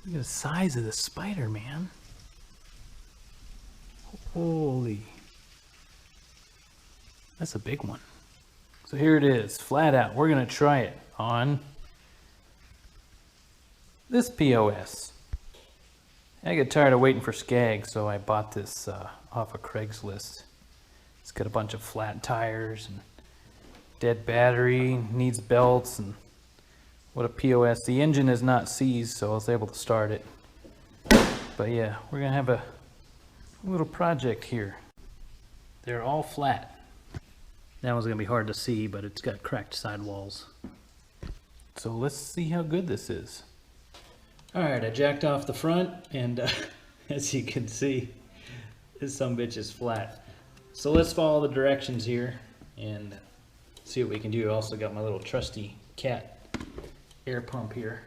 Look at the size of the spider, man. Holy. That's a big one. So here it is, flat out. We're gonna try it on this POS. I get tired of waiting for Skag, so I bought this off of Craigslist. It's got a bunch of flat tires and dead battery, needs belts, and what a POS. The engine is not seized, so I was able to start it. But yeah, we're gonna have a little project here. They're all flat. That one's gonna be hard to see, but it's got cracked sidewalls. So let's see how good this is. All right, I jacked off the front, and as you can see, this sumbitch is flat. So let's follow the directions here and see what we can do. I also got my little trusty cat air pump here.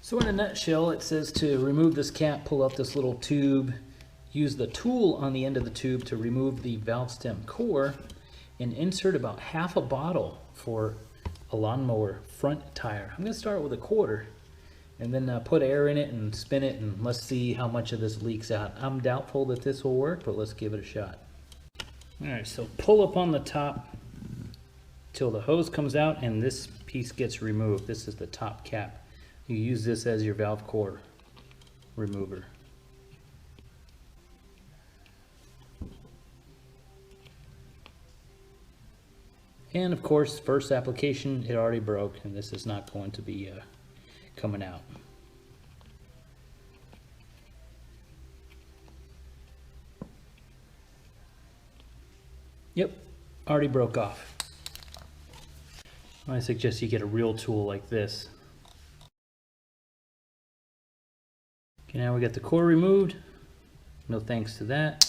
So in a nutshell, it says to remove this cap, pull out this little tube, use the tool on the end of the tube to remove the valve stem core, and insert about half a bottle for a lawnmower front tire. I'm gonna start with a quarter and then put air in it and spin it, and let's see how much of this leaks out. I'm doubtful that this will work, but let's give it a shot. All right, so pull up on the top till the hose comes out and this piece gets removed. This is the top cap. You use this as your valve core remover. And of course, first application, it already broke, and this is not going to be coming out. Yep, already broke off. I suggest you get a real tool like this. Okay, now we got the core removed. No thanks to that.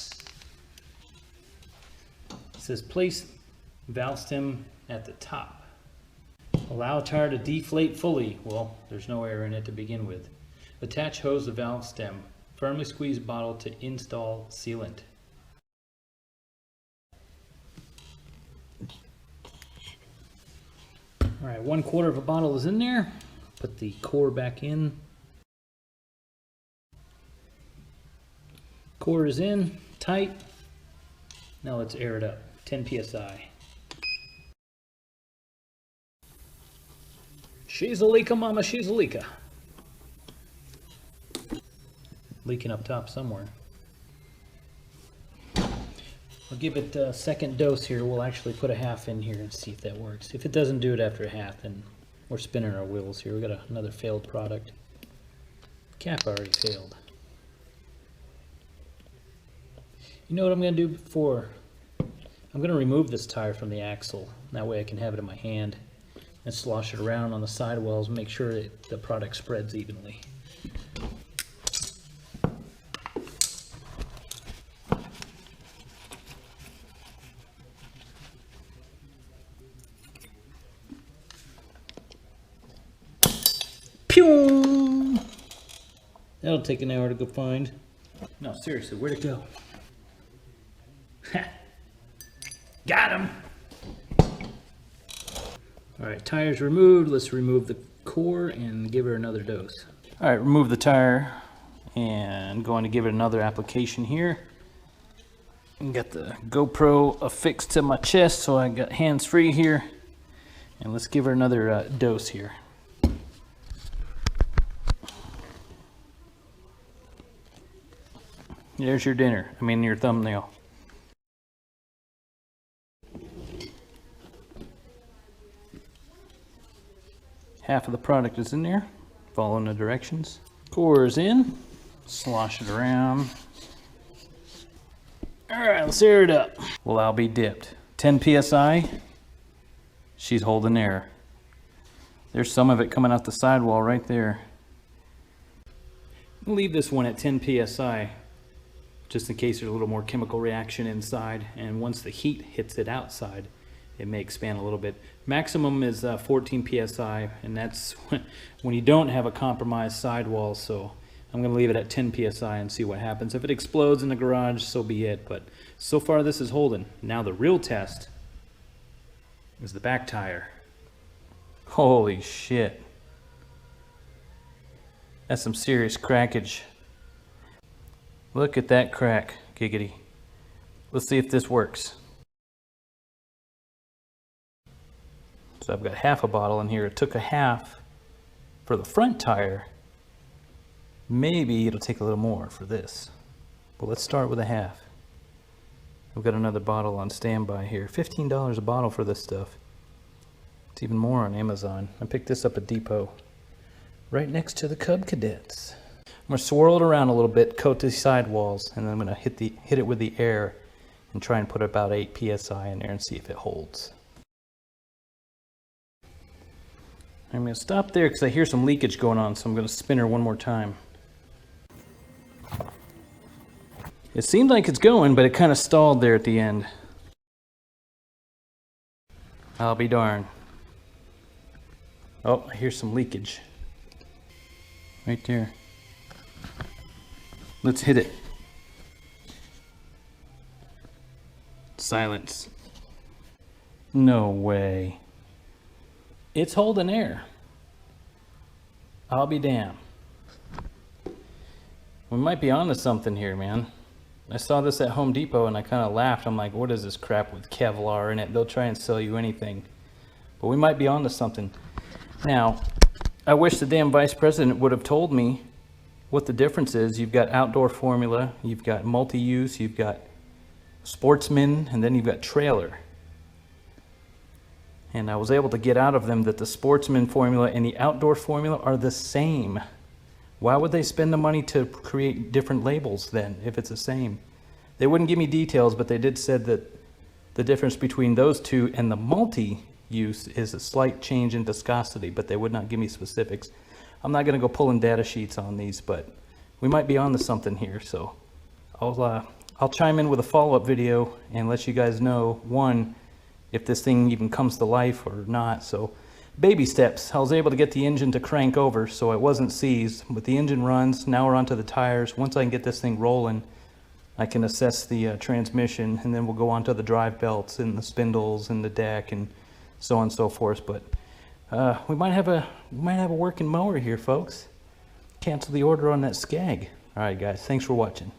It says place valve stem at the top. Allow tire to deflate fully. Well, there's no air in it to begin with. Attach hose to valve stem. Firmly squeeze bottle to install sealant. All right, 1/4 of a bottle is in there. Put the core back in. Core is in, tight. Now let's air it up, 10 PSI. She's a leaker, mama, she's a leaker. Leaking up top somewhere. I'll give it a second dose here. We'll actually put a half in here and see if that works. If it doesn't do it after a half, then we're spinning our wheels here. We got another failed product. Cap already failed. You know what I'm going to do before? I'm going to remove this tire from the axle. That way I can have it in my hand and slosh it around on the sidewalls and make sure that the product spreads evenly. Pew! That'll take an hour to go find. No, seriously, where'd it go? Ha! Got him! Alright, tire's removed. Let's remove the core and give her another dose. Alright, remove the tire and going to give it another application here. And got the GoPro affixed to my chest, so I got hands free here. And let's give her another dose here. There's your dinner. I mean, your thumbnail. Half of the product is in there. Following the directions. Core is in. Slosh it around. Alright, let's air it up. Well, I'll be dipped. 10 PSI. She's holding air. There's some of it coming out the sidewall right there. I'll leave this one at 10 PSI. Just in case there's a little more chemical reaction inside, and once the heat hits it outside, it may expand a little bit. Maximum is 14 PSI, and that's when you don't have a compromised sidewall, so I'm going to leave it at 10 PSI and see what happens. If it explodes in the garage, so be it, but so far this is holding. Now the real test is the back tire. Holy shit. That's some serious crackage. Look at that crack, giggity. Let's see if this works. So I've got half a bottle in here. It took a half for the front tire. Maybe it'll take a little more for this. But let's start with a half. I've got another bottle on standby here. $15 a bottle for this stuff. It's even more on Amazon. I picked this up at Depot, right next to the Cub Cadets. I'm gonna swirl it around a little bit, coat the sidewalls, and then I'm gonna hit it with the air and try and put about 8 psi in there and see if it holds. I'm going to stop there because I hear some leakage going on, so I'm going to spin her one more time. It seemed like it's going, but it kind of stalled there at the end. I'll be darned. Oh, I hear some leakage. Right there. Let's hit it. Silence. No way. It's holding air. I'll be damned. We might be onto something here, man. I saw this at Home Depot and I kind of laughed. I'm like, what is this crap with Kevlar in it? They'll try and sell you anything. But we might be onto something. Now, I wish the damn vice president would have told me what the difference is. You've got outdoor formula, you've got multi-use, you've got sportsman, and then you've got trailer. And I was able to get out of them that the sportsman formula and the outdoor formula are the same. Why would they spend the money to create different labels then if it's the same? They wouldn't give me details, but they did said that the difference between those two and the multi-use is a slight change in viscosity, but they would not give me specifics. I'm not going to go pulling data sheets on these, but we might be on to something here. So I'll chime in with a follow-up video and let you guys know, one, if this thing even comes to life or not. So baby steps. I was able to get the engine to crank over so it wasn't seized, but the engine runs. Now we're onto the tires. Once I can get this thing rolling, I can assess the transmission, and then we'll go on to the drive belts and the spindles and the deck and so on and so forth. But we might have a working mower here, folks. Cancel the order on that Skag. All right, guys, thanks for watching.